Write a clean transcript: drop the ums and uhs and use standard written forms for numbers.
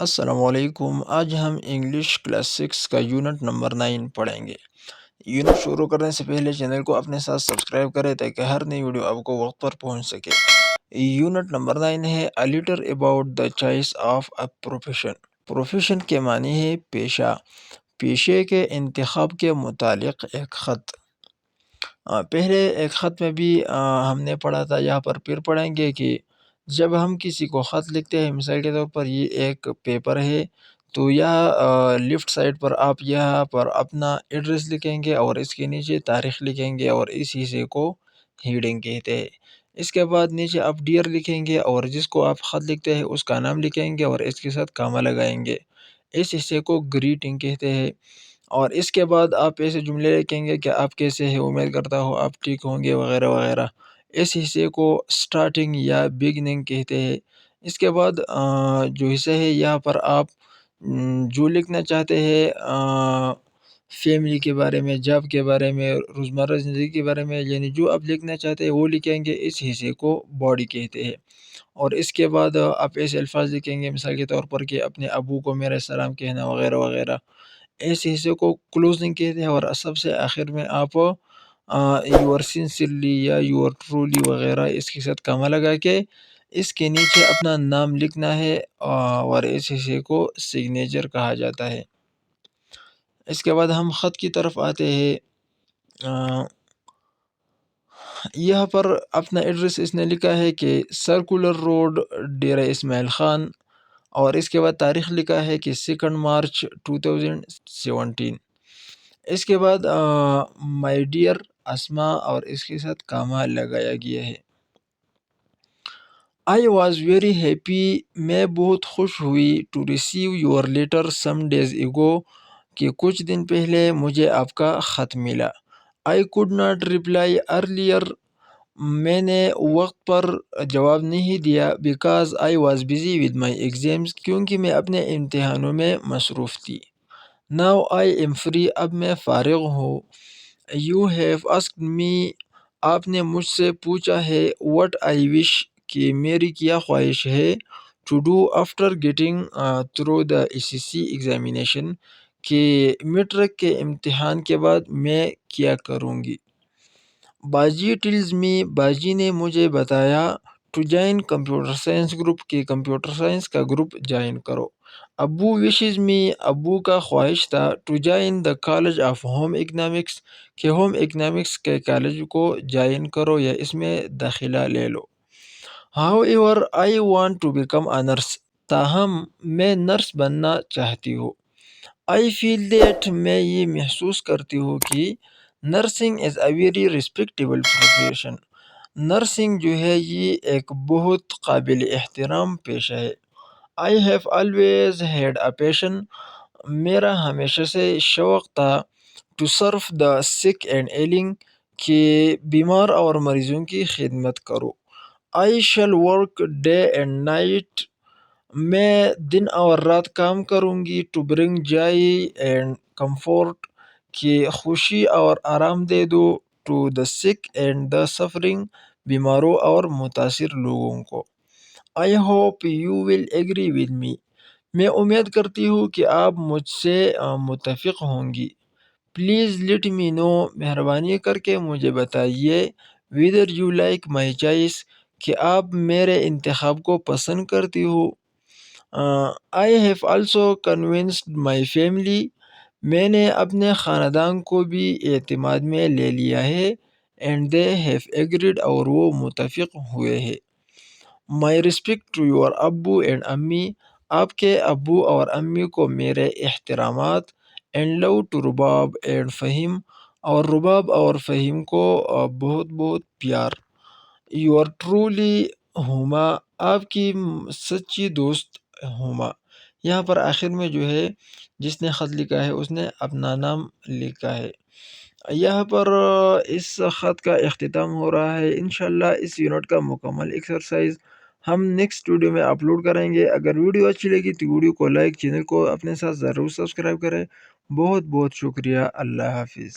السلام علیکم۔ آج ہم انگلش کلاس 6 کا یونٹ نمبر 9 پڑھیں گے۔ یونٹ شروع کرنے سے پہلے چینل کو اپنے ساتھ سبسکرائب کریں تاکہ ہر نئی ویڈیو آپ کو وقت پر پہنچ سکے۔ یونٹ نمبر 9 ہے A letter about the choice of a profession۔ Profession کے معنی ہے پیشہ، پیشے کے انتخاب کے متعلق ایک خط۔ پہلے ایک خط میں بھی ہم نے پڑھا تھا، یہاں پر پھر پڑھیں گے کہ جب ہم کسی کو خط لکھتے ہیں، مثال کے طور پر یہ ایک پیپر ہے، تو یہاں لیفٹ سائڈ پر آپ یہاں پر اپنا ایڈریس لکھیں گے اور اس کے نیچے تاریخ لکھیں گے اور اس حصے کو ہیڈنگ کہتے ہیں۔ اس کے بعد نیچے آپ ڈیئر لکھیں گے اور جس کو آپ خط لکھتے ہیں اس کا نام لکھیں گے اور اس کے ساتھ کامہ لگائیں گے۔ اس حصے کو گریٹنگ کہتے ہیں۔ اور اس کے بعد آپ ایسے جملے لکھیں گے کہ آپ کیسے ہیں، امید کرتا ہوں آپ ٹھیک ہوں گے وغیرہ وغیرہ۔ اس حصے کو سٹارٹنگ یا بگننگ کہتے ہیں۔ اس کے بعد جو حصہ ہے یہاں پر آپ جو لکھنا چاہتے ہیں فیملی کے بارے میں، جاب کے بارے میں، روزمرہ زندگی کے بارے میں، یعنی جو آپ لکھنا چاہتے ہیں وہ لکھیں گے۔ اس حصے کو باڈی کہتے ہیں۔ اور اس کے بعد آپ ایسے الفاظ لکھیں گے، مثال کے طور پر کہ اپنے ابو کو میرا سلام کہنا وغیرہ وغیرہ۔ اس حصے کو کلوزنگ کہتے ہیں۔ اور سب سے آخر میں آپ یور سنسرلی یا یور ٹرولی وغیرہ اس کے ساتھ کامہ لگا کے اس کے نیچے اپنا نام لکھنا ہے، اور اس حصے کو سگنیچر کہا جاتا ہے۔ اس کے بعد ہم خط کی طرف آتے ہیں۔ یہاں پر اپنا ایڈریس اس نے لکھا ہے کہ سرکولر روڈ، ڈیرہ اسماعیل خان، اور اس کے بعد تاریخ لکھا ہے کہ 2 مارچ 2017۔ اس کے بعد مائی ڈیئر اسما اور اس کے ساتھ کامہ لگایا گیا ہے۔ آئی واز ویری ہیپی، میں بہت خوش ہوئی، to receive your letter some days ago, کہ کچھ دن پہلے مجھے آپ کا خط ملا۔ I could not reply earlier, میں نے وقت پر جواب نہیں دیا، because I was busy with my exams, کیونکہ میں اپنے امتحانوں میں مصروف تھی۔ ناؤ آئی ایم فری، اب میں فارغ ہوں۔ یو ہیو آسکڈ می، آپ نے مجھ سے پوچھا ہے، واٹ آئی وش، کہ میری کیا خواہش ہے، to do after getting through the SSC examination, کہ میٹرک کے امتحان کے بعد میں کیا کروں گی۔ باجی ٹیلز می، باجی نے مجھے بتایا، to join computer science group, کہ کمپیوٹر سائنس کا گروپ جوائن کرو۔ ابو وشز می، ابو کا خواہش تھا، to join the college of home economics, کہ ہوم اکنامکس کے کالج کو جوائن کرو یا اس میں داخلہ لے لو۔ However I want to become a nurse, تاہم میں نرس بننا چاہتی ہوں۔ آئی فیل دیٹ، میں یہ محسوس کرتی ہوں کہ nursing is a very respectable profession, nursing جو ہے یہ ایک بہت قابل احترام پیشہ ہے۔ I have always had a passion, میرا ہمیشہ سے شوق تھا، ٹو سرو دا سک اینڈ ایلنگ، کہ بیمار اور مریضوں کی خدمت کرو۔ I shall work day and night, میں دن اور رات کام کروں گی، ٹو برنگ جائے اینڈ کمفورٹ، کہ خوشی اور آرام دے دو، ٹو دا سک اینڈ دا سفرنگ، بیماروں اور متاثر لوگوں کو۔ I hope you will agree with me, میں امید کرتی ہوں کہ آپ مجھ سے متفق ہوں گی۔ پلیز لیٹ می نو، مہربانی کر کے مجھے بتائیے، whether you like my choice, کہ آپ میرے انتخاب کو پسند کرتی ہو۔ I have also convinced my family, میں نے اپنے خاندان کو بھی اعتماد میں لے لیا ہے، اینڈ دے ہیو ایگریڈ، اور وہ متفق ہوئے ہیں۔ مائی ریسپیکٹ ٹو یور ابو اینڈ امی، آپ کے ابو اور امی کو میرے احترامات، and love to Rubab and Faheem, اور رباب اور فہیم کو بہت بہت پیار۔ یور ٹرولی ہما، آپ کی سچی دوست ہما۔ یہاں پر آخر میں جو ہے جس نے خط لکھا ہے اس نے اپنا نام لکھا ہے۔ یہاں پر اس خط کا اختتام ہو رہا ہے۔ انشاءاللہ اس یونٹ کا مکمل ایکسرسائز ہم نیکسٹ ویڈیو میں اپلوڈ کریں گے۔ اگر ویڈیو اچھی لگی تو ویڈیو کو لائک، چینل کو اپنے ساتھ ضرور سبسکرائب کریں۔ بہت بہت شکریہ، اللہ حافظ۔